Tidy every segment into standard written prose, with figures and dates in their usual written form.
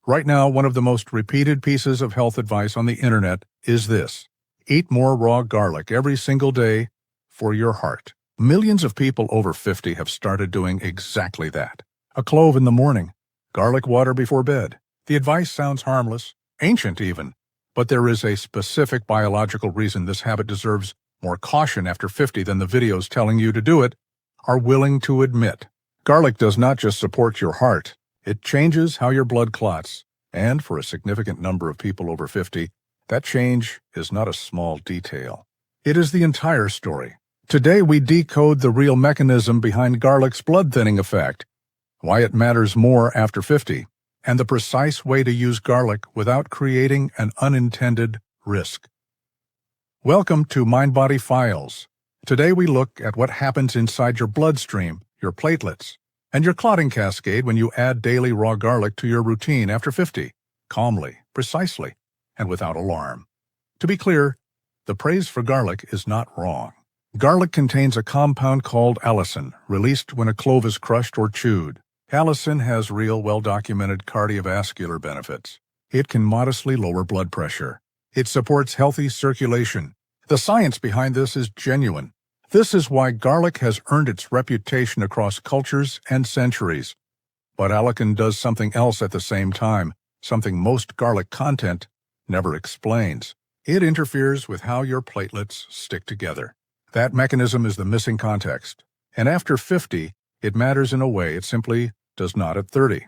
Right now, one of the most repeated pieces of health advice on the internet is this: eat more raw garlic every single day for your heart. Millions of people over 50 have started doing exactly that. A clove in the morning, garlic water before bed. The advice sounds harmless, ancient even, but there is a specific biological reason this habit deserves more caution after 50 than the videos telling you to do it are willing to admit. Garlic does not just support your heart, it changes how your blood clots, and for a significant number of people over 50, that change is not a small detail. It is the entire story. Today we decode the real mechanism behind garlic's blood-thinning effect, why it matters more after 50, and the precise way to use garlic without creating an unintended risk. Welcome to Mindbody Files. Today we look at what happens inside your bloodstream, your platelets, and your clotting cascade when you add daily raw garlic to your routine after 50, calmly, precisely, and without alarm. To be clear, the praise for garlic is not wrong. Garlic contains a compound called allicin, released when a clove is crushed or chewed. Allicin has real, well-documented cardiovascular benefits. It can modestly lower blood pressure. It supports healthy circulation. The science behind this is genuine. This is why garlic has earned its reputation across cultures and centuries. But allicin does something else at the same time, something most garlic content never explains. It interferes with how your platelets stick together. That mechanism is the missing context. And after 50, it matters in a way it simply does not at 30.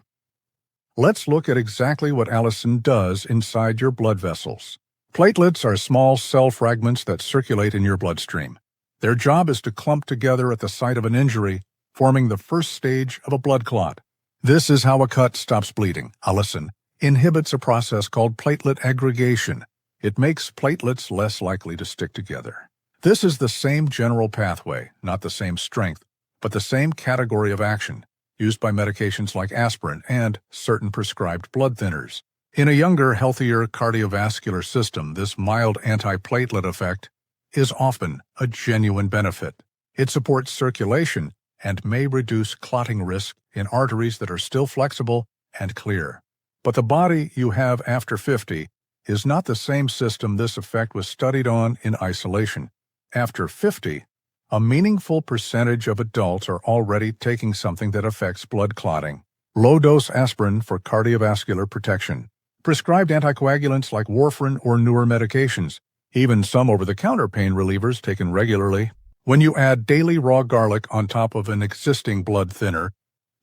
Let's look at exactly what allicin does inside your blood vessels. Platelets are small cell fragments that circulate in your bloodstream. Their job is to clump together at the site of an injury, forming the first stage of a blood clot. This is how a cut stops bleeding. Allicin inhibits a process called platelet aggregation. It makes platelets less likely to stick together. This is the same general pathway, not the same strength, but the same category of action, used by medications like aspirin and certain prescribed blood thinners. In a younger, healthier cardiovascular system, this mild antiplatelet effect is often a genuine benefit. It supports circulation and may reduce clotting risk in arteries that are still flexible and clear. But the body you have after 50 is not the same system this effect was studied on in isolation. After 50, a meaningful percentage of adults are already taking something that affects blood clotting. Low-dose aspirin for cardiovascular protection. Prescribed anticoagulants like warfarin or newer medications. Even some over-the-counter pain relievers taken regularly. When you add daily raw garlic on top of an existing blood thinner,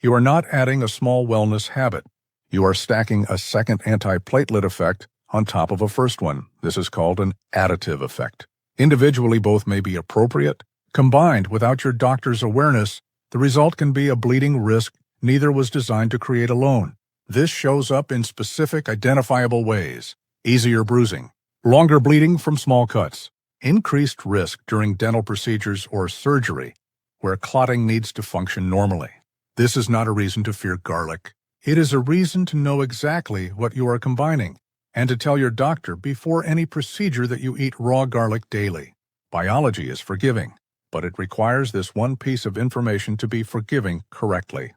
you are not adding a small wellness habit. You are stacking a second antiplatelet effect on top of a first one. This is called an additive effect. Individually, both may be appropriate. Combined, without your doctor's awareness, the result can be a bleeding risk neither was designed to create alone. This shows up in specific, identifiable ways. Easier bruising, longer bleeding from small cuts, increased risk during dental procedures or surgery, where clotting needs to function normally. This is not a reason to fear garlic. It is a reason to know exactly what you are combining, and to tell your doctor before any procedure that you eat raw garlic daily. Biology is forgiving, but it requires this one piece of information to be forgiving correctly.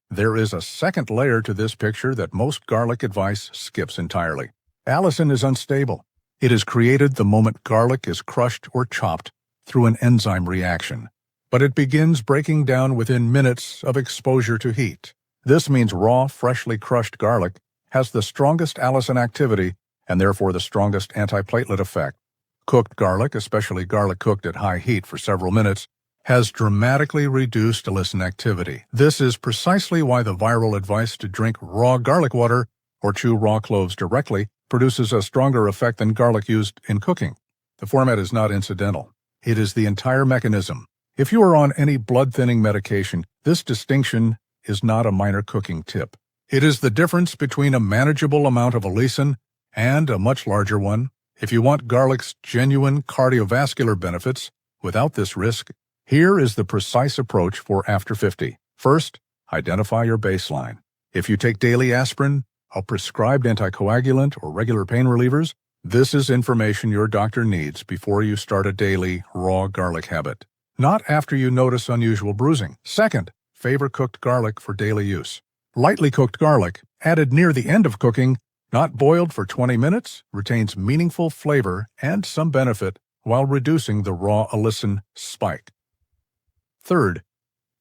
There is a second layer to this picture that most garlic advice skips entirely. Allicin is unstable. It is created the moment garlic is crushed or chopped through an enzyme reaction, but it begins breaking down within minutes of exposure to heat. This means raw, freshly crushed garlic has the strongest allicin activity and therefore the strongest antiplatelet effect. Cooked garlic, especially garlic cooked at high heat for several minutes, has dramatically reduced allicin activity. This is precisely why the viral advice to drink raw garlic water or chew raw cloves directly produces a stronger effect than garlic used in cooking. The format is not incidental. It is the entire mechanism. If you are on any blood-thinning medication, this distinction is not a minor cooking tip. It is the difference between a manageable amount of allicin and a much larger one. If you want garlic's genuine cardiovascular benefits without this risk, here is the precise approach for after 50. First, identify your baseline. If you take daily aspirin, a prescribed anticoagulant, or regular pain relievers, this is information your doctor needs before you start a daily raw garlic habit, not after you notice unusual bruising. Second, favor cooked garlic for daily use. Lightly cooked garlic, Added near the end of cooking, not boiled for 20 minutes, retains meaningful flavor and some benefit while reducing the raw allicin spike. Third,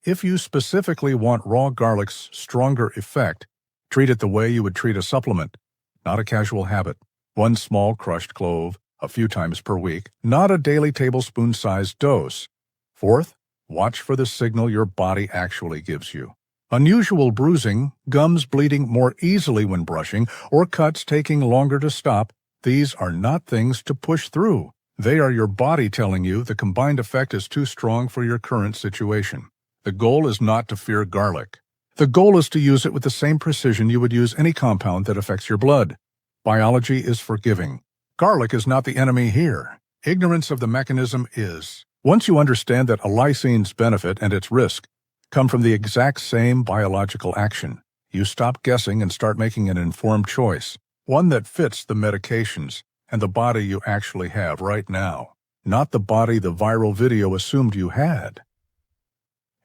if you specifically want raw garlic's stronger effect, treat it the way you would treat a supplement, not a casual habit. One small crushed clove a few times per week, not a daily tablespoon-sized dose. Fourth, watch for the signal your body actually gives you. Unusual bruising, gums bleeding more easily when brushing, or cuts taking longer to stop, these are not things to push through. They are your body telling you the combined effect is too strong for your current situation. The goal is not to fear garlic. The goal is to use it with the same precision you would use any compound that affects your blood. Biology is forgiving. Garlic is not the enemy here. Ignorance of the mechanism is. Once you understand that Allicin's benefit and its risk come from the exact same biological action, you stop guessing and start making an informed choice, one that fits the medications and the body you actually have right now, not the body the viral video assumed you had.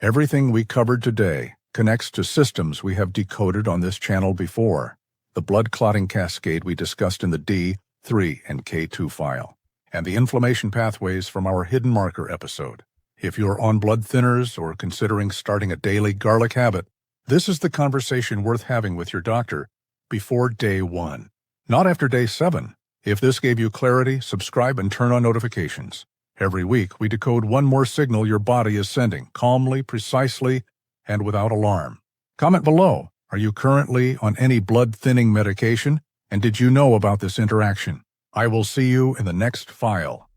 Everything we covered today connects to systems we have decoded on this channel before, the blood clotting cascade we discussed in the D3 and K2 file, and the inflammation pathways from our hidden marker episode. If you're on blood thinners or considering starting a daily garlic habit, this is the conversation worth having with your doctor before day 1, not after day 7. If this gave you clarity, subscribe and turn on notifications. Every week, we decode one more signal your body is sending, calmly, precisely, and without alarm. Comment below, are you currently on any blood-thinning medication, and did you know about this interaction? I will see you in the next file.